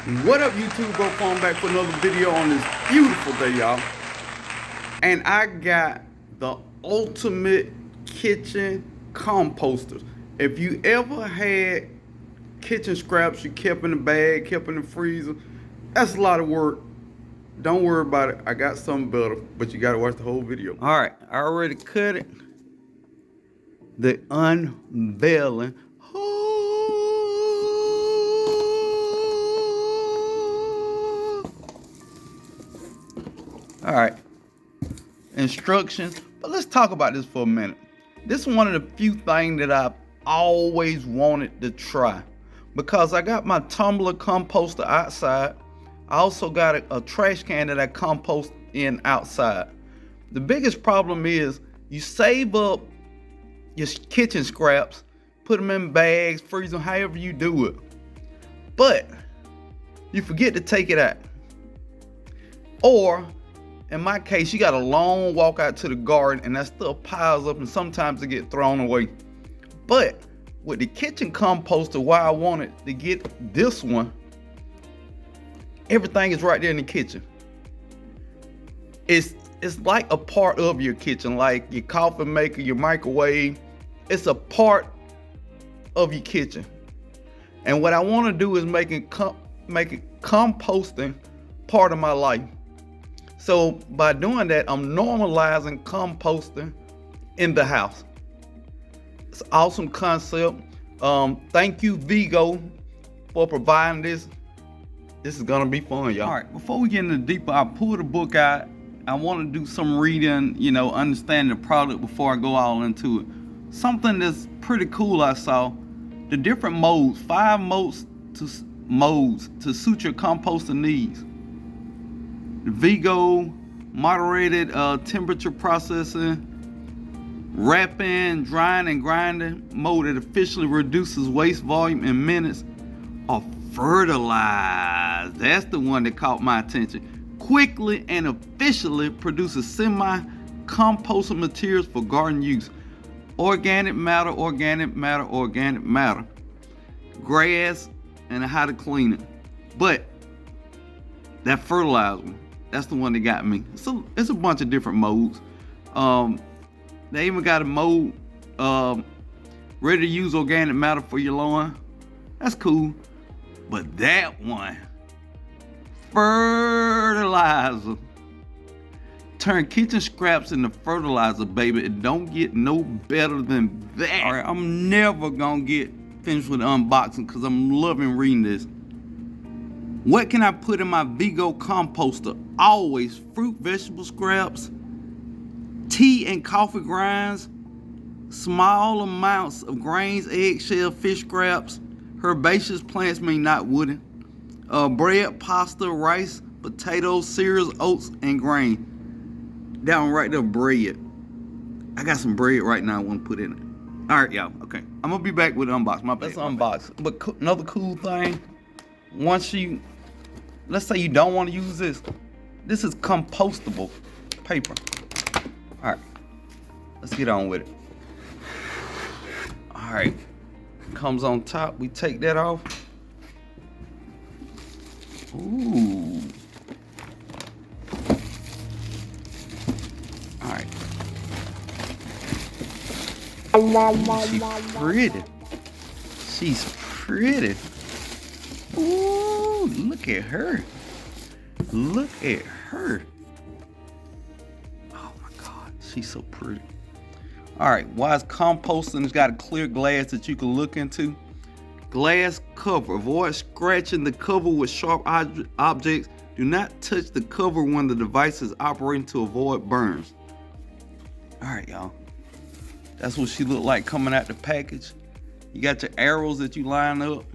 What up, YouTube? Bro Phone back for another video on this beautiful day, y'all. And I got the ultimate kitchen composters. If you ever had kitchen scraps you kept in the bag, kept in the freezer, that's a lot of work. Don't worry about it. I got something better, but you gotta watch the whole video. All right, I already cut it. The unveiling. All right, instructions, but let's talk about this for a minute. This is one of the few things that I've always wanted to try because I got my tumbler composter outside. I also got a trash can that I compost in outside. The biggest problem is you save up your kitchen scraps, put them in bags, freeze them, however you do it. But you forget to take it out. Or in my case, you got a long walk out to the garden and that stuff piles up and sometimes it get thrown away. But with the kitchen composter, why I wanted to get this one, everything is right there in the kitchen. It's like a part of your kitchen, like your coffee maker, your microwave. It's a part of your kitchen. And what I want to do is make it composting part of my life. So by doing that, I'm normalizing composting in the house. It's an awesome concept. Thank you, Vego, for providing this. This is gonna be fun, y'all. All right, before we get into deeper, I pulled the book out. I want to do some reading, understand the product before I go all into it. Something that's pretty cool I saw, the different modes, 5 modes to suit your composting needs. The Vego, moderated temperature processing, wrapping, drying, and grinding mode that officially reduces waste volume in minutes, or fertilize. That's the one that caught my attention. Quickly and efficiently produces semi-composted materials for garden use. Organic matter, organic matter, organic matter. Grass, and how to clean it. But that fertilizer one, that's the one that got me. So it's a bunch of different modes. They even got a mode ready to use organic matter for your lawn. That's cool. But that one, fertilizer. Turn kitchen scraps into fertilizer, baby. It don't get no better than that. All right, I'm never gonna get finished with the unboxing because I'm loving reading this. What can I put in my Vego composter? Always fruit, vegetable scraps, tea and coffee grinds, small amounts of grains, eggshell, fish scraps, herbaceous plants, not wooden, bread, pasta, rice, potatoes, cereals, oats, and grain. Down right there, bread. I got some bread right now I want to put in it. All right, y'all. Okay, I'm gonna be back with the unbox. Let's unbox. But another cool thing, let's say you don't want to use this. This is compostable paper. All right, let's get on with it. All right, comes on top. We take that off. Ooh. All right. She's pretty. She's pretty. Ooh, look at her. Look at her. Oh my God, she's so pretty. All right, why is composting? It's got a clear glass that you can look into. Glass cover. Avoid scratching the cover with sharp objects. Do not touch the cover when the device is operating to avoid burns. All right, y'all. That's what she looked like coming out the package. You got your arrows that you line up.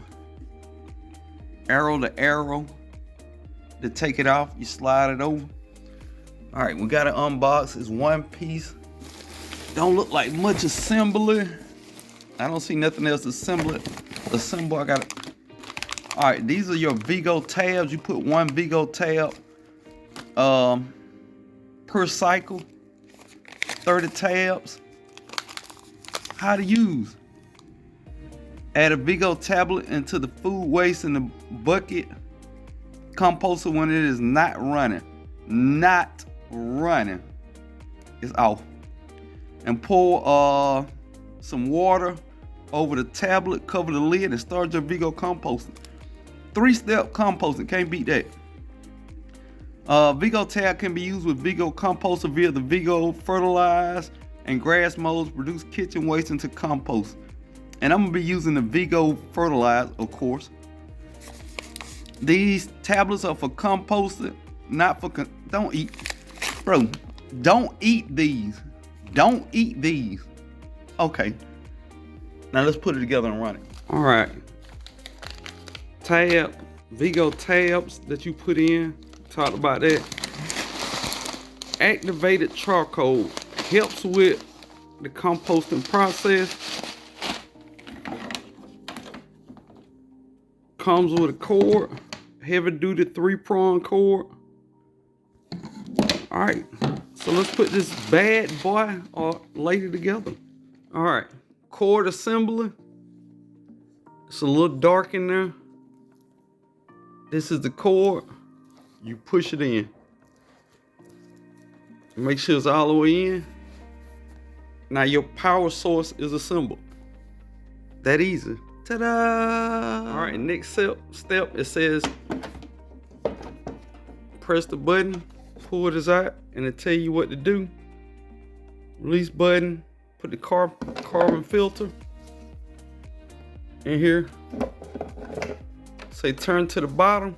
Arrow to arrow. To take it off, you slide it over. All right, we got to unbox. It's one piece. Don't look like much assembly. I don't see nothing else to assemble. I got it. All right, these are your Vego tabs. You put one Vego tab per cycle. 30 tabs. How to use. Add a Vego tablet into the food waste in the bucket composter when it is not running. It's off. And pour some water over the tablet, cover the lid, and start your Vego composting. 3-step composting, can't beat that. Vego tab can be used with Vego composter via the Vego fertilize and grass modes produce kitchen waste into compost. And I'm gonna be using the Vego fertilize, of course. These tablets are for composting, not for don't eat, bro. Don't eat these. Don't eat these. Okay. Now let's put it together and run it. All right. Vego tabs that you put in. Talked about that. Activated charcoal helps with the composting process. Comes with a cord, heavy duty 3-prong cord. All right, so let's put this bad boy or lady together. All right, cord assembly. It's a little dark in there. This is the cord. You push it in. Make sure it's all the way in. Now your power source is assembled. That easy. Ta-da! All right, next step, it says press the button, pull this out, and it'll tell you what to do. Release button, put the carbon filter in here. Say turn to the bottom,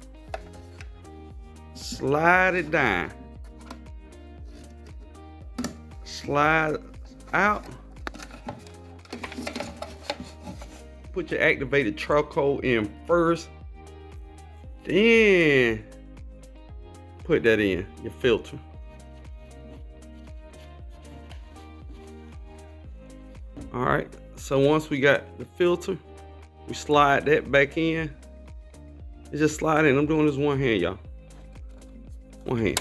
slide it down. Slide out. Put your activated charcoal in first, then put that in your filter. All right, so once we got the filter, we slide that back in. You just slide in. I'm doing this one hand, y'all. One hand.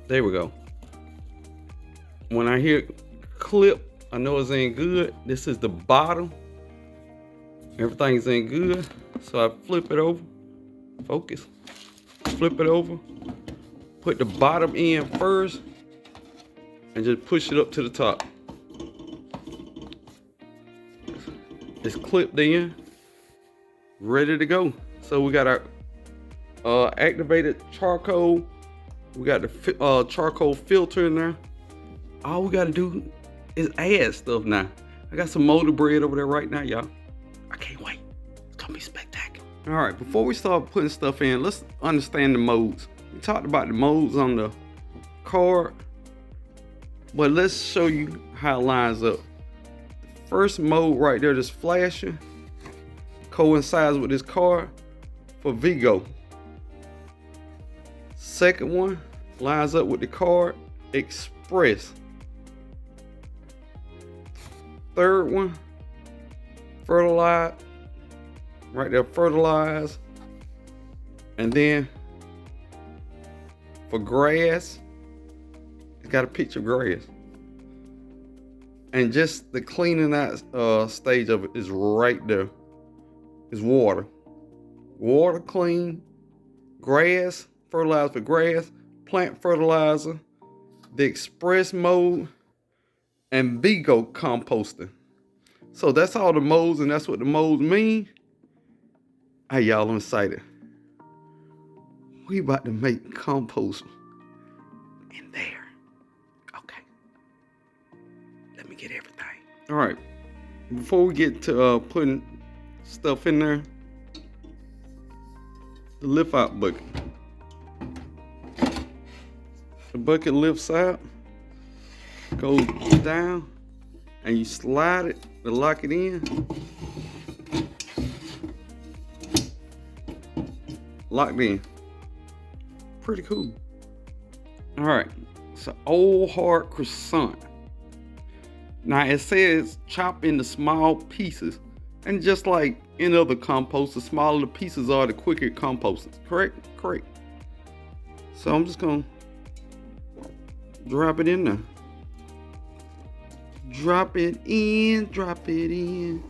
There we go. When I hear clip, I know it's in good. This is the bottom. Everything's in good. So I flip it over. Focus. Flip it over. Put the bottom in first. And just push it up to the top. It's clipped in. Ready to go. So we got our activated charcoal. We got the charcoal filter in there. All we gotta do is add stuff now. I got some molded bread over there right now, y'all. I can't wait. It's gonna be spectacular. All right, before we start putting stuff in, let's understand the modes. We talked about the modes on the card, but let's show you how it lines up. The first mode right there, this flashing, coincides with this card for Vego. Second one lines up with the card Express. Third one, fertilize, right there, fertilize. And then for grass, it's got a picture of grass. And just the cleaning out stage of it is right there. It's water. Water clean, grass, fertilizer for grass, plant fertilizer, the express mode, and Vego composting. So that's all the modes, and that's what the modes mean. Hey y'all, I'm excited. We about to make compost in there. Okay. Let me get everything. All right. Before we get to putting stuff in there, the lift out bucket. The bucket lifts out, goes down, and you slide it to lock it in. Locked in. Pretty cool. All right, it's an old hard croissant. Now it says chop into small pieces, and just like in other composts, the smaller the pieces are, the quicker it composts. Correct? Correct. So I'm just gonna drop it in there. Drop it in, drop it in.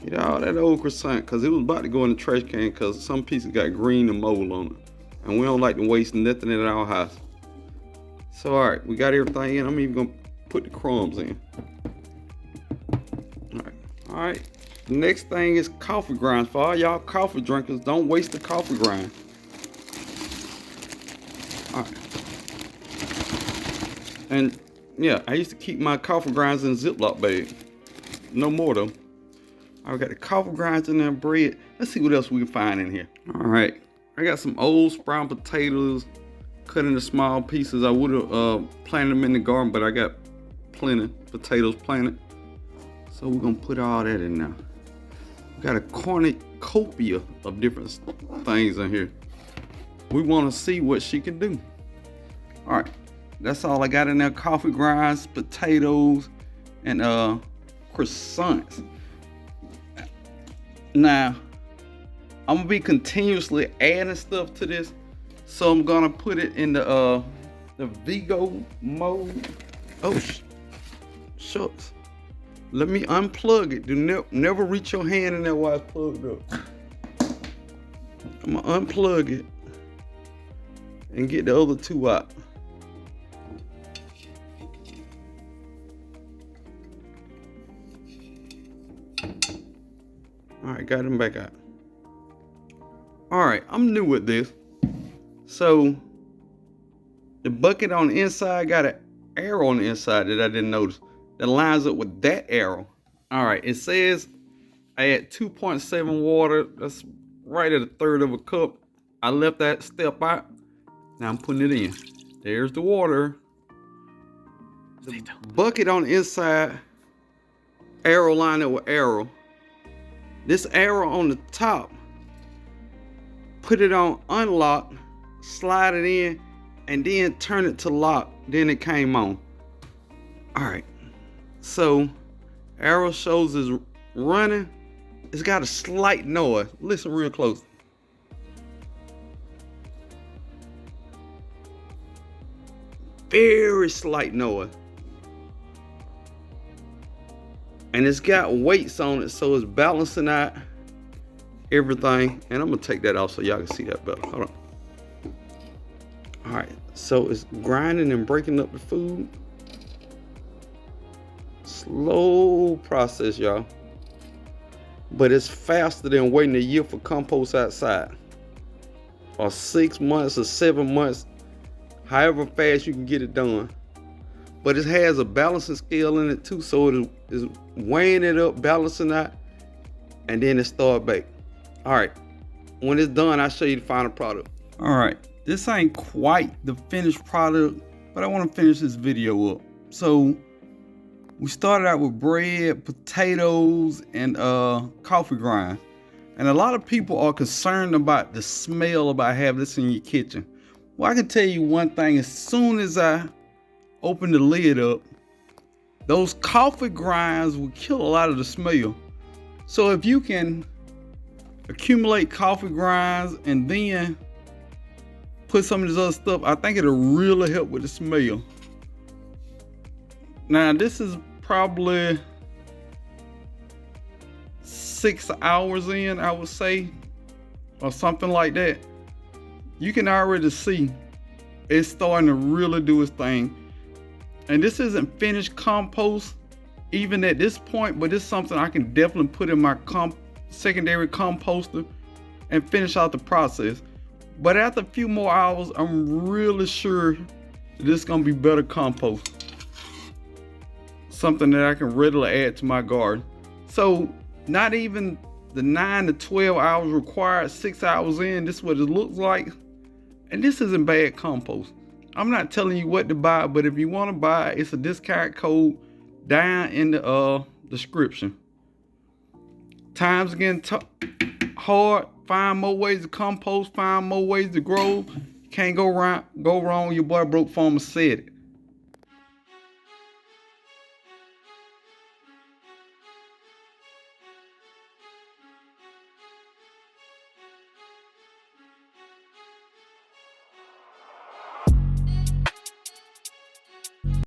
Get all that old croissant, because it was about to go in the trash can because some pieces got green and mold on it. And we don't like to waste nothing in our house. So, all right, we got everything in. I'm even going to put the crumbs in. All right. The next thing is coffee grinds. For all y'all coffee drinkers, don't waste the coffee grind. All right. And yeah, I used to keep my coffee grinds in a Ziploc bag. No more though. I got the coffee grinds in there, bread. Let's see what else we can find in here. All right, I got some old sprout potatoes cut into small pieces. I would have planted them in the garden, but I got plenty potatoes planted. So we're gonna put all that in there. We got a cornucopia of different things in here. We wanna see what she can do. All right. That's all I got in there. Coffee grinds, potatoes, and croissants. Now, I'm gonna be continuously adding stuff to this, so I'm gonna put it in the Vego mode. Oh, shucks. Let me unplug it. Do never reach your hand in there while it's plugged up. I'm gonna unplug it and get the other two out. All right, got them back out. All right, I'm new with this. So the bucket on the inside got an arrow on the inside that I didn't notice that lines up with that arrow. All right, it says I add 2.7 water. That's right at a third of a cup. I left that step out. Now I'm putting it in. There's the water. The bucket on the inside, arrow lined up with arrow. This arrow on the top, put it on unlock, slide it in, and then turn it to lock. Then it came on. All right. So, arrow shows is running. It's got a slight noise. Listen real close. Very slight noise. And it's got weights on it, so it's balancing out everything. And I'm gonna take that off so y'all can see that better. Hold on. All right, so it's grinding and breaking up the food. Slow process, y'all. But it's faster than waiting a year for compost outside. Or 6 months or 7 months, however fast you can get it done. But it has a balancing scale in it too, so it is weighing it up, balancing out, and then it start back. All right, when it's done, I'll show you the final product. All right, this ain't quite the finished product, but I want to finish this video up. So we started out with bread, potatoes, and coffee grind. And a lot of people are concerned about the smell about having this in your kitchen. Well, I can tell you one thing, as soon as I open the lid up, those coffee grinds will kill a lot of the smell. So if you can accumulate coffee grinds and then put some of this other stuff, I think it'll really help with the smell. Now this is probably 6 hours in, I would say, or something like that. You can already see it's starting to really do its thing. And this isn't finished compost even at this point, but it's something I can definitely put in my secondary composter and finish out the process. But after a few more hours, I'm really sure that this is gonna be better compost. Something that I can readily add to my garden. So not even the 9 to 12 hours required, 6 hours in, this is what it looks like. And this isn't bad compost. I'm not telling you what to buy, but if you want to buy it, it's a discount code down in the description. Times getting hard. Find more ways to compost. Find more ways to grow. Can't go wrong. Your boy Broke Farmer said it.